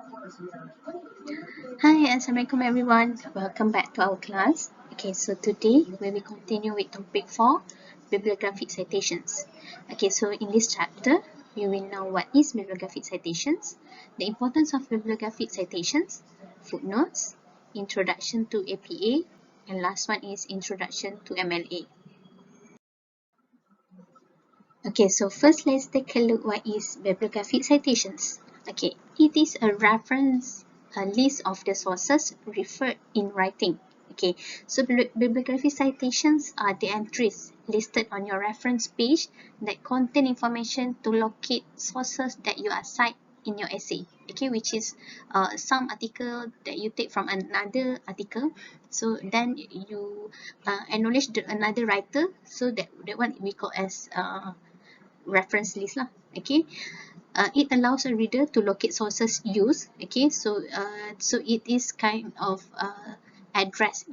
Hi, Assalamualaikum everyone. Welcome back to our class. Okay, so today we will continue with topic 4, bibliographic citations. Okay, so in this chapter, we will know what is bibliographic citations, the importance of bibliographic citations, footnotes, introduction to APA, and last one is introduction to MLA. Okay, so first let's take a look what is bibliographic citations. Okay, it is a reference, a list of the sources referred in writing. Okay, so bibliographic citations are the entries listed on your reference page that contain information to locate sources that you are cite in your essay. Okay, which is some article that you take from another article. So then you acknowledge another writer. So that one we call as reference list lah. Okay, it allows a reader to locate sources used. Okay, so it is kind of address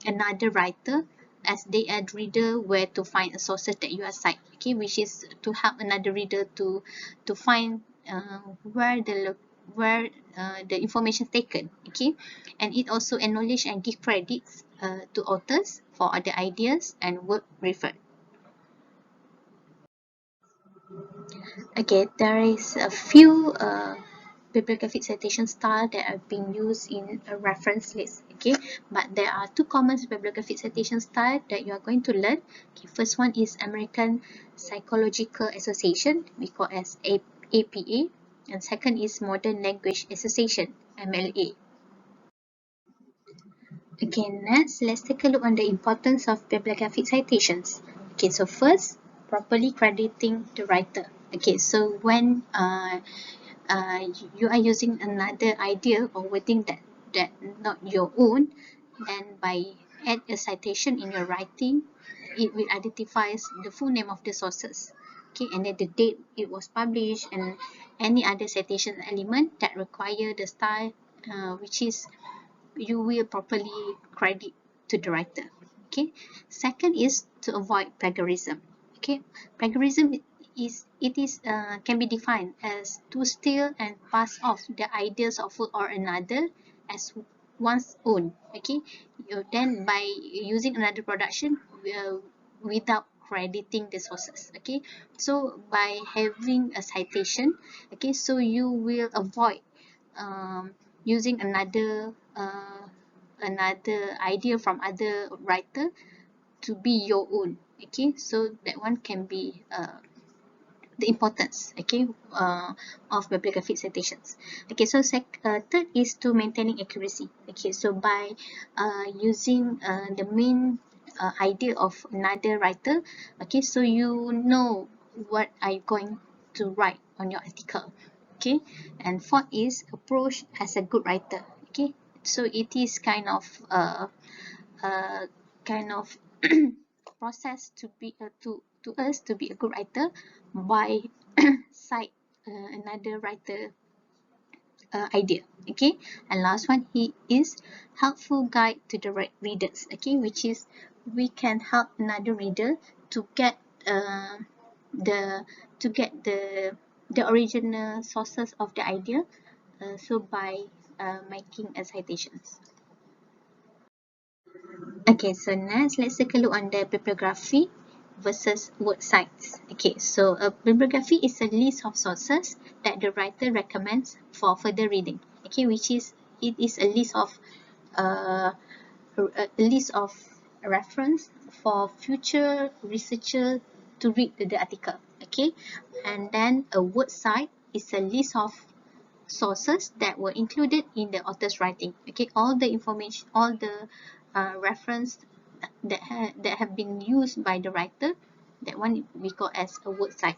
another writer as they add reader where to find a sources that you are cite. Okay, which is to help another reader to find where the information taken. Okay, and it also acknowledge and give credits to authors for other ideas and work referred. Okay, there is a few bibliographic citation style that have been used in a reference list. Okay, but there are two common bibliographic citation style that you are going to learn. Okay, first one is American Psychological Association, we call as APA, and second is Modern Language Association, MLA. Okay, next let's take a look on the importance of bibliographic citations. Okay, so first, properly crediting the writer. Okay, so when you are using another idea or wording that not your own, then by add a citation in your writing, it will identify the full name of the sources. Okay, and then the date it was published and any other citation element that require the style, which is you will properly credit to the writer. Okay, second is to avoid plagiarism. Okay, plagiarism can be defined as to steal and pass off the ideas of or another as one's own. Okay, then by using another production without crediting the sources. Okay, so by having a citation, okay, so you will avoid using another idea from other writer to be your own. Okay, so that one can be the importance, okay, of bibliographic citations. Okay, so third is to maintaining accuracy. Okay, so by using the main idea of another writer, okay, so you know what are you going to write on your article. Okay, and fourth is approach as a good writer. Okay, so it is kind of process to be to us to be a good writer by cite another writer idea. Okay, and last one he is helpful guide to the readers. Okay, which is we can help another reader to get the the original sources of the idea, so by making a citations. Okay, so next let's take a look on the bibliography versus word cites. Okay, so a bibliography is a list of sources that the writer recommends for further reading. Okay, which is it is a list of uh, reference for future researcher to read the article. Okay, and then a word cite is a list of sources that were included in the author's writing. Okay, all the information, all the reference that have been used by the writer, that one we call as a word cite.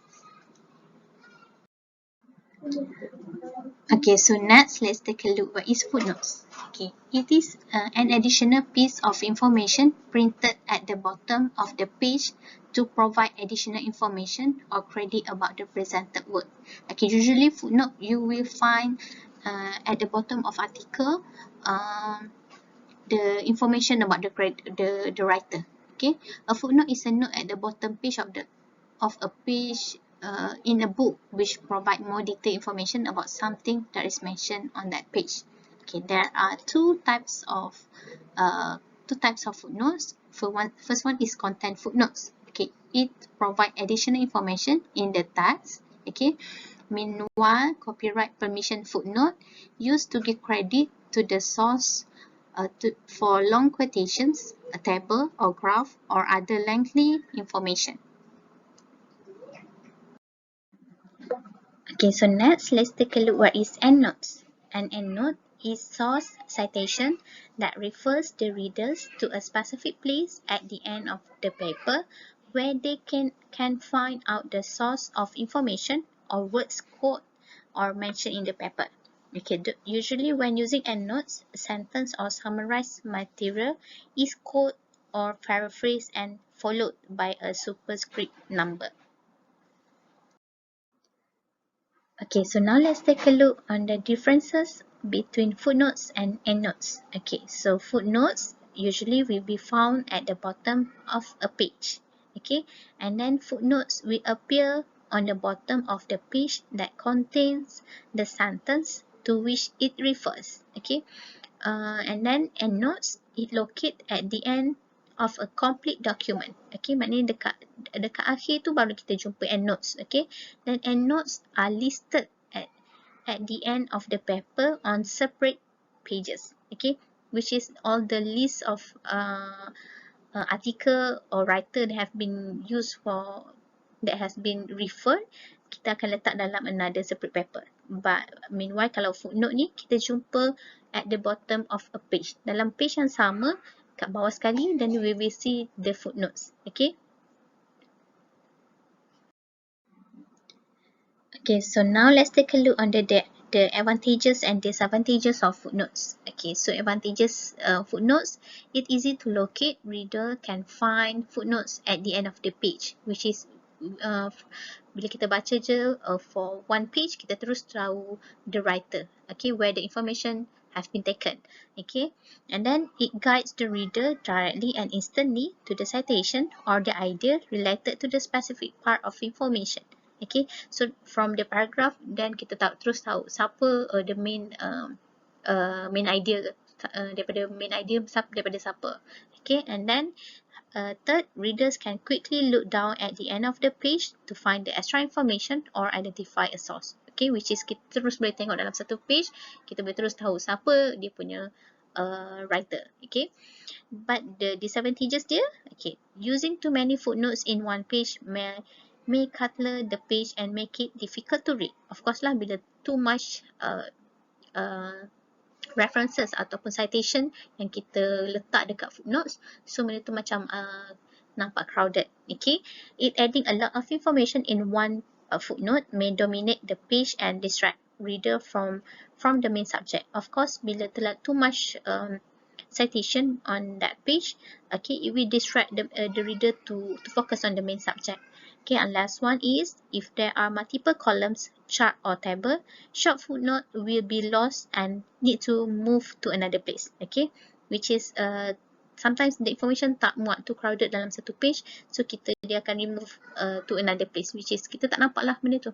Okay, so next let's take a look what is footnotes. Okay, it is an additional piece of information printed at the bottom of the page to provide additional information or credit about the presented work. Okay, usually footnote you will find at the bottom of article the information about the writer. Okay, a footnote is a note at the bottom page of a page in a book which provide more detailed information about something that is mentioned on that page. Okay, there are two types of footnotes. First one is content footnotes. Okay, it provide additional information in the text. Okay, meanwhile, copyright permission footnote used to give credit to the source for long quotations, a table or graph, or other lengthy information. Okay, so next let's take a look what is endnotes. An endnote is source citation that refers the readers to a specific place at the end of the paper where they can find out the source of information or words quoted or mentioned in the paper. Okay, usually when using endnotes, a sentence or summarized material is quoted or paraphrased and followed by a superscript number. Okay, so now let's take a look on the differences between footnotes and endnotes. Okay, so footnotes usually will be found at the bottom of a page. Okay, and then footnotes will appear on the bottom of the page that contains the sentence to which it refers. Okay, and then endnotes it locate at the end of a complete document. Okay, maknanya dekat akhir tu baru kita jumpa endnotes. Okay, then endnotes are listed at the end of the paper on separate pages. Okay, which is all the list of article or writer that have been used for that has been referred, kita akan letak dalam another separate paper. But meanwhile, kalau footnote ni kita jumpa at the bottom of a page. Dalam page yang sama, kat bawah sekali, then we will see the footnotes. Okay. Okay, so now let's take a look on the advantages and disadvantages of footnotes. Okay, so advantages footnotes, it's easy to locate. Reader can find footnotes at the end of the page, which is bila kita baca je for one page, kita terus tahu the writer, okay, where the information has been taken. Okay, and then it guides the reader directly and instantly to the citation or the idea related to the specific part of information. Okay, so from the paragraph, then kita terus tahu siapa the main main idea daripada main idea daripada siapa. Okay, and then third, readers can quickly look down at the end of the page to find the extra information or identify a source. Okay, which is kita terus boleh tengok dalam satu page, kita boleh terus tahu siapa dia punya writer. Okay, but the disadvantages dia, okay, using too many footnotes in one page may clutter the page and make it difficult to read. Of course lah, bila too much references ataupun citation yang kita letak dekat footnotes, so benda tu macam nampak crowded. Okay, it adding a lot of information in one footnote may dominate the page and distract reader from the main subject. Of course, bila too much citation on that page, okay, it will distract the reader to focus on the main subject. Okay, and last one is if there are multiple columns, chart or table, short footnote will be lost and need to move to another place. Okay, which is sometimes the information tak muat, too crowded dalam satu page, so dia akan remove to another place, which is kita tak nampak lah benda tu.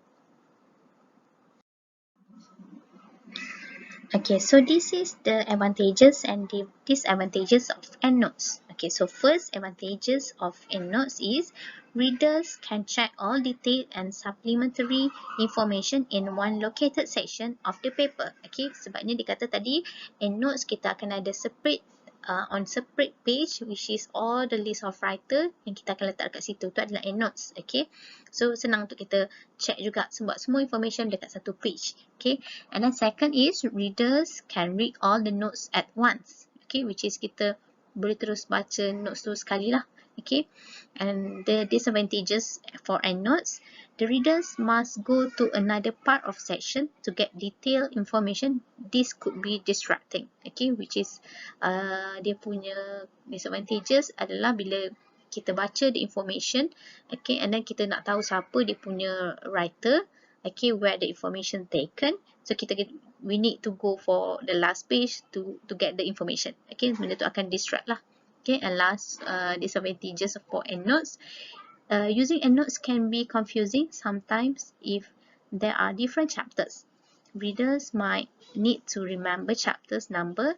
Okay, so this is the advantages and the disadvantages of endnotes. Okay, so first advantages of endnotes is readers can check all detailed and supplementary information in one located section of the paper. Okay, sebabnya dikata tadi endnotes kita akan ada separate on separate page, which is all the list of writer yang kita akan letak kat situ. Tu adalah endnotes. Okay, so senang untuk kita check juga sebab semua information dekat satu page. Okay, and then second is readers can read all the notes at once. Okay, which is kita boleh terus baca notes tu sekali lah. Okay, and the disadvantages for endnotes, the readers must go to another part of section to get detailed information. This could be distracting. Okay, which is dia punya disadvantages adalah bila kita baca the information, okay, and then kita nak tahu siapa dia punya writer, okay, where the information taken, so we need to go for the last page to get the information. Okay, benda tu akan distract lah. Okay, and last disadvantages for endnotes, Using endnotes can be confusing sometimes if there are different chapters. Readers might need to remember chapters number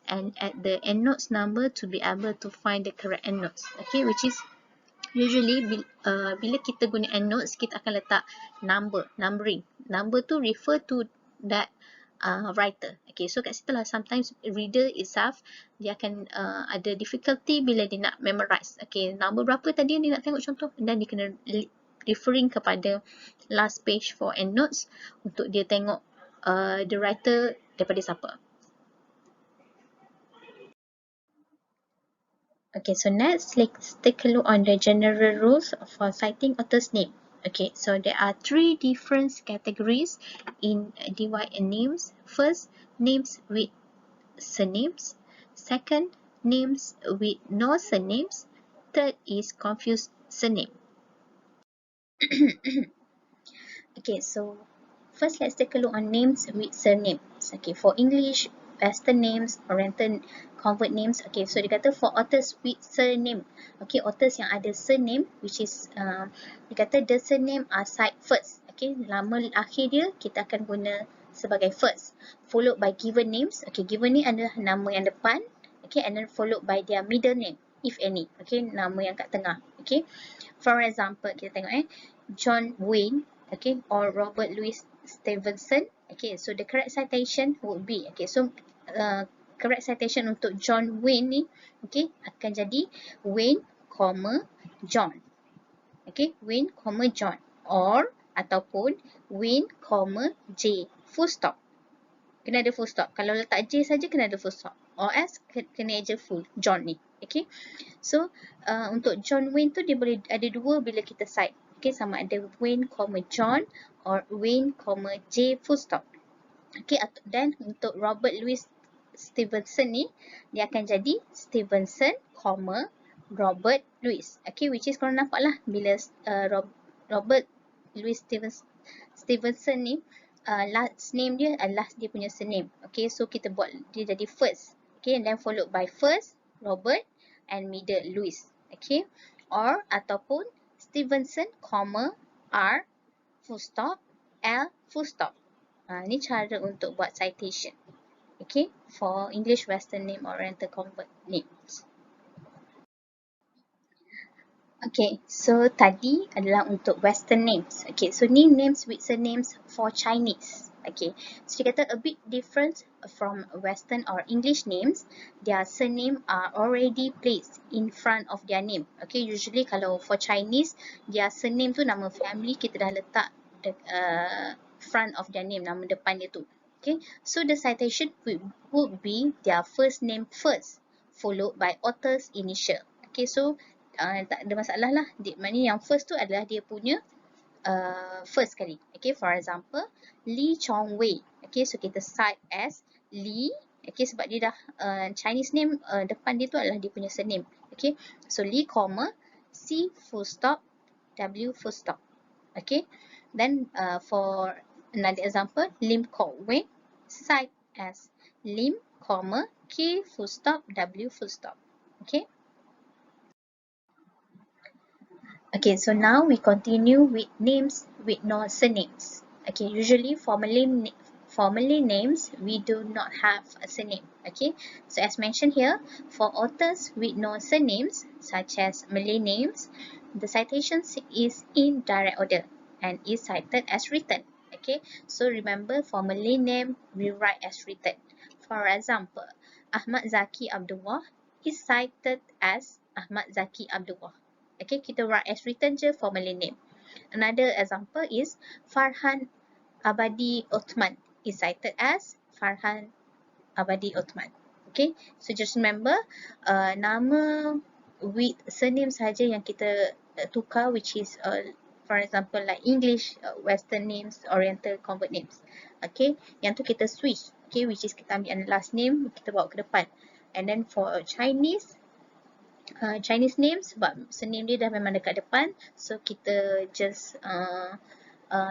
and add the endnotes number to be able to find the correct endnotes. Okay, which is usually bila kita guna endnotes, kita akan letak numbering. Number tu refer to that writer. Okay, so kat situ lah sometimes reader itself dia akan ada difficulty bila dia nak memorize. Okay, number berapa tadi dia nak tengok contoh, dan dia kena referring kepada last page for endnotes untuk dia tengok the writer daripada siapa. Okay, so next let's take a look on the general rules for citing author's name. Okay, so there are 3 different categories in DYN names. First, names with surnames. Second, names with no surnames. Third is confused surname. Okay, so first let's take a look on names with surnames. Okay, for English, Western names, Oriental convert names. Okay, so dia kata for authors with surname. Okay, authors yang ada surname, which is dia kata the surname are cite first. Okay, nama akhir dia kita akan guna sebagai first, followed by given names. Okay, given ni adalah nama yang depan. Okay, and then followed by their middle name, if any. Okay, nama yang kat tengah. Okay, for example, kita tengok John Wayne. Okay, or Robert Louis Stevenson. Okay, so the correct citation would be, okay, so correct citation untuk John Wayne ni, okay, akan jadi Wayne, John. Okay, Wayne, John, or ataupun Wayne, J, full stop. Kena ada full stop. Kalau letak J saja kena ada full stop. Or else kena aja full John ni. Okay, so untuk John Wayne tu dia boleh ada dua bila kita cite. Okay, sama ada Wayne, John or Wayne, J, full stop. Okay, dan untuk Robert Louis Stevenson ni, dia akan jadi Stevenson, Robert Louis. Okay, which is korang nampak lah bila Robert Louis Stevenson ni, last name dia adalah dia punya surname. Okay, so kita buat dia jadi first. Okay, and then followed by first, Robert, and middle, Louis. Okay, or ataupun Stevenson, R, full stop, L, full stop. Ni cara untuk buat citation. Okay, for English Western name, Oriental convert names. Okay, so tadi adalah untuk Western names. Okay, so ni names with surnames for Chinese. Okay, so dia kata a bit different from Western or English names. Their surname are already placed in front of their name. Okay, usually kalau for Chinese, their surname tu nama family kita dah letak front of their name, nama depan dia tu. Okay, so the citation would be their first name first, followed by author's initial. Okay, so tak ada masalah lah. Maknanya yang first tu adalah dia punya first kali. Okay, for example, Lee Chong Wei. Okay, so kita cite as Lee. Okay, sebab dia dah Chinese name, depan dia tu adalah dia punya surname. Okay, so Lee, C, full stop, W, full stop. Okay, then for another example, Lim Kok Wei, cite as Lim, K, full stop, W, full stop. Okay. Okay, so now we continue with names with no surnames. Okay, usually formally names, we do not have a surname. Okay, so as mentioned here, for authors with no surnames, such as Malay names, the citation is in direct order and is cited as written. Okay, so remember for Malay name, we write as written. For example, Ahmad Zaki Abdullah is cited as Ahmad Zaki Abdullah. Okay, kita write as written je for Malay name. Another example is Farhan Abadi Othman is cited as Farhan Abadi Othman. Okay, so just remember nama with surname saja yang kita tukar, which is for example like English, Western names, Oriental convert names. Okay, yang tu kita switch. Okay, which is kita ambil last name, kita bawa ke depan. And then for Chinese names, sebab surname dia dah memang dekat depan, so kita just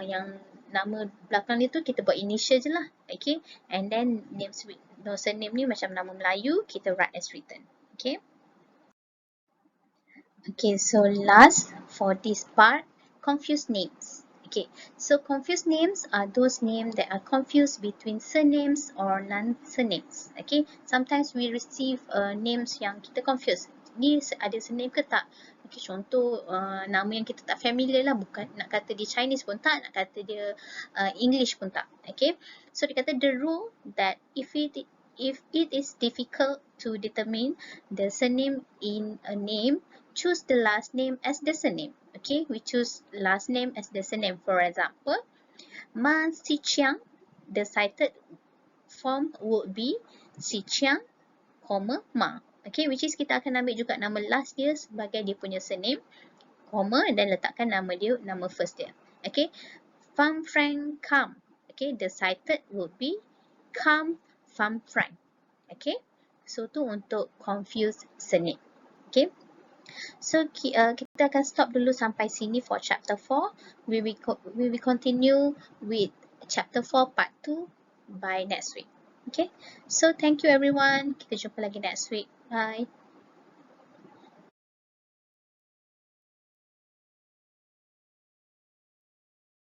yang nama belakang dia tu kita buat initial je lah. Okay, and then names with no surname ni macam nama Melayu, kita write as written. Okay, Okay, so last for this part, confused names. Okay, so confused names are those names that are confused between surnames or non-surnames. Okay, sometimes we receive names yang kita confused. Ni ada surname ke tak? Okay, contoh nama yang kita tak familiar lah, bukan nak kata dia Chinese pun tak, nak kata dia English pun tak. Okay, so dia kata the rule that if it is difficult to determine the surname in a name, choose the last name as the surname. Okay, we choose last name as the surname. For example, Ma Si Chiang, the cited form would be Si Chiang, Ma. Okay, which is kita akan ambil juga nama last dia sebagai dia punya surname, comma, dan letakkan nama dia, nama first dia. Okay, Pham Phrang Kam. Okay, the cited would be Kam Pham Phrang. Okay, so tu untuk confuse surname. Okay. So kita akan stop dulu sampai sini for chapter 4. We will continue with chapter 4 part 2 by next week. Okay. So thank you everyone. Kita jumpa lagi next week. Bye.